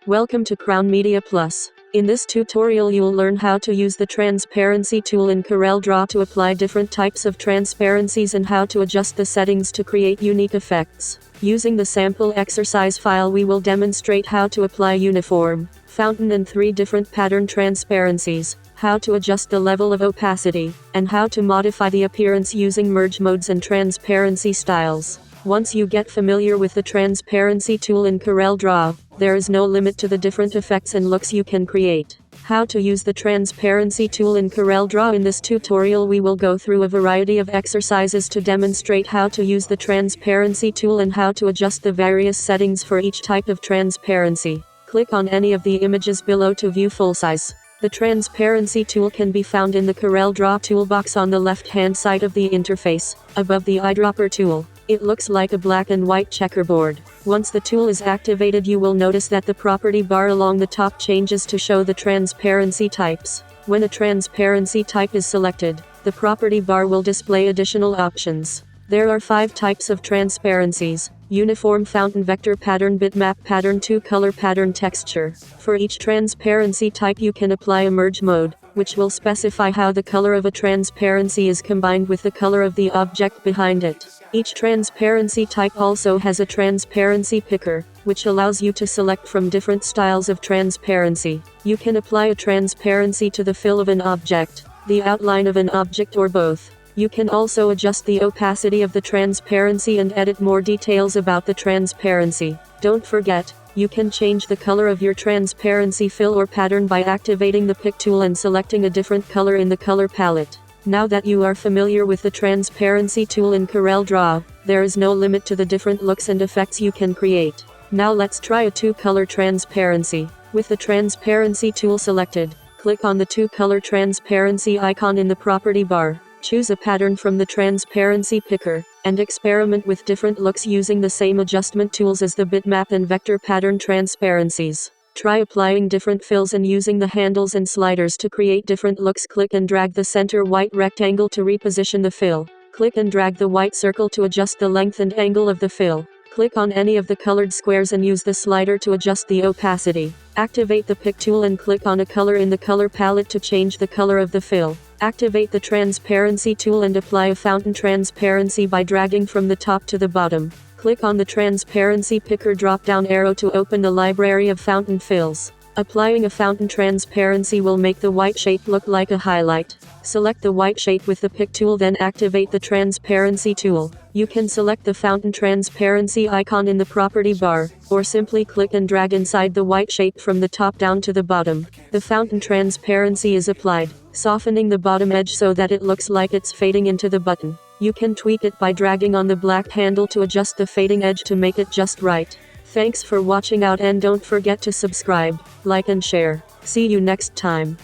Welcome to Crown Media Plus. In this tutorial you'll learn how to use the transparency tool in CorelDraw to apply different types of transparencies and how to adjust the settings to create unique effects. Using the sample exercise file we will demonstrate how to apply uniform, fountain and 3 different pattern transparencies, how to adjust the level of opacity, and how to modify the appearance using merge modes and transparency styles. Once you get familiar with the transparency tool in CorelDraw, there is no limit to the different effects and looks you can create. How to use the transparency tool in CorelDraw. In this tutorial we will go through a variety of exercises to demonstrate how to use the transparency tool and how to adjust the various settings for each type of transparency. Click on any of the images below to view full size. The transparency tool can be found in the CorelDraw toolbox on the left-hand side of the interface, above the eyedropper tool. It looks like a black and white checkerboard. Once the tool is activated you will notice that the property bar along the top changes to show the transparency types. When a transparency type is selected, the property bar will display additional options. There are 5 types of transparencies: uniform, fountain, vector, pattern, bitmap, pattern, 2-color, pattern, texture. For each transparency type you can apply a merge mode, which will specify how the color of a transparency is combined with the color of the object behind it. Each transparency type also has a transparency picker, which allows you to select from different styles of transparency. You can apply a transparency to the fill of an object, the outline of an object, or both. You can also adjust the opacity of the transparency and edit more details about the transparency. Don't forget, you can change the color of your transparency fill or pattern by activating the pick tool and selecting a different color in the color palette. Now that you are familiar with the transparency tool in CorelDraw, there is no limit to the different looks and effects you can create. Now let's try a 2-color transparency. With the transparency tool selected, click on the 2-color transparency icon in the property bar. Choose a pattern from the transparency picker, and experiment with different looks using the same adjustment tools as the bitmap and vector pattern transparencies. Try applying different fills and using the handles and sliders to create different looks. Click and drag the center white rectangle to reposition the fill. Click and drag the white circle to adjust the length and angle of the fill. Click on any of the colored squares and use the slider to adjust the opacity. Activate the pick tool and click on a color in the color palette to change the color of the fill. Activate the transparency tool and apply a fountain transparency by dragging from the top to the bottom. Click on the transparency picker drop-down arrow to open the library of fountain fills. Applying a fountain transparency will make the white shape look like a highlight. Select the white shape with the pick tool, then activate the transparency tool. You can select the fountain transparency icon in the property bar, or simply click and drag inside the white shape from the top down to the bottom. The fountain transparency is applied, softening the bottom edge so that it looks like it's fading into the button. You can tweak it by dragging on the black handle to adjust the fading edge to make it just right. Thanks for watching out and don't forget to subscribe, like and share. See you next time.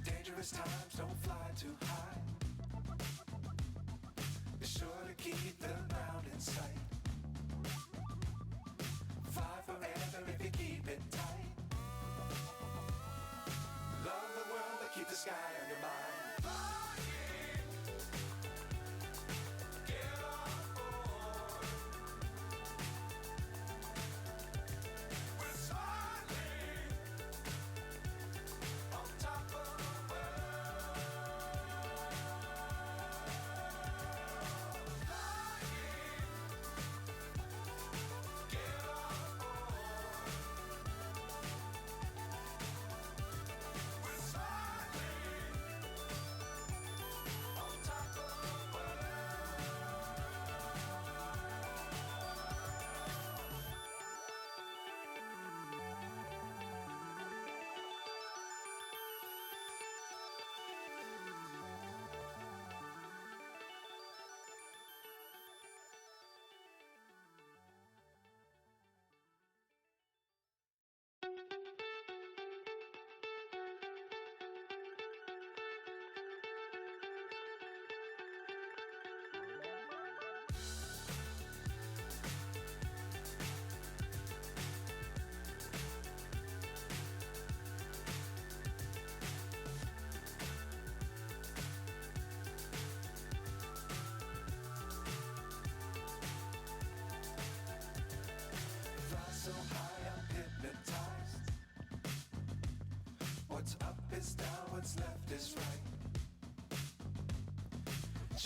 Dangerous times, don't fly too high. Be sure to keep the ground in sight. Fly forever if you keep it tight. Love the world, but keep the sky on your mind. Get on board. We're smiling on top of the world. Get on board. We're smiling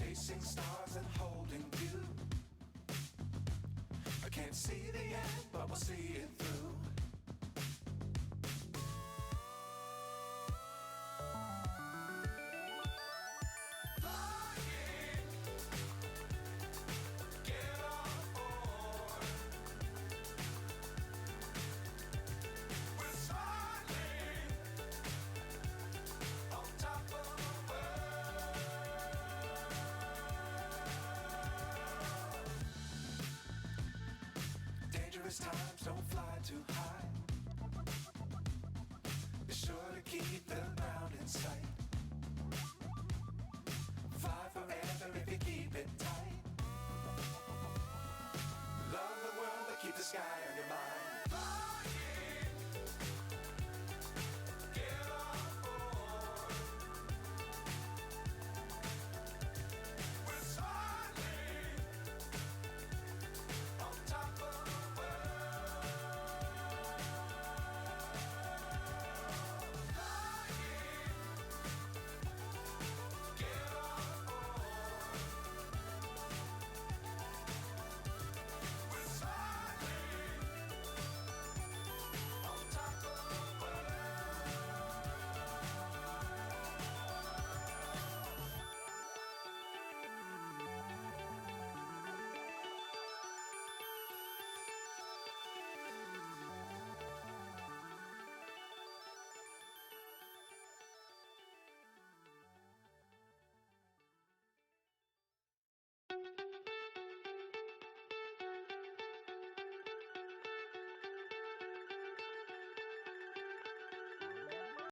chasing stars and holding you. I can't see the end, but we'll see it through. Flying, get on board. We're smiling on top of the world. Dangerous times, don't fly too high. Be sure to keep the ground in sight. Fly forever if you keep it tight. Love the world, but keep the sky on your mind. Flying, get on board. We're smiling on top of the world. Flying, get on board. We're smiling on top of the world.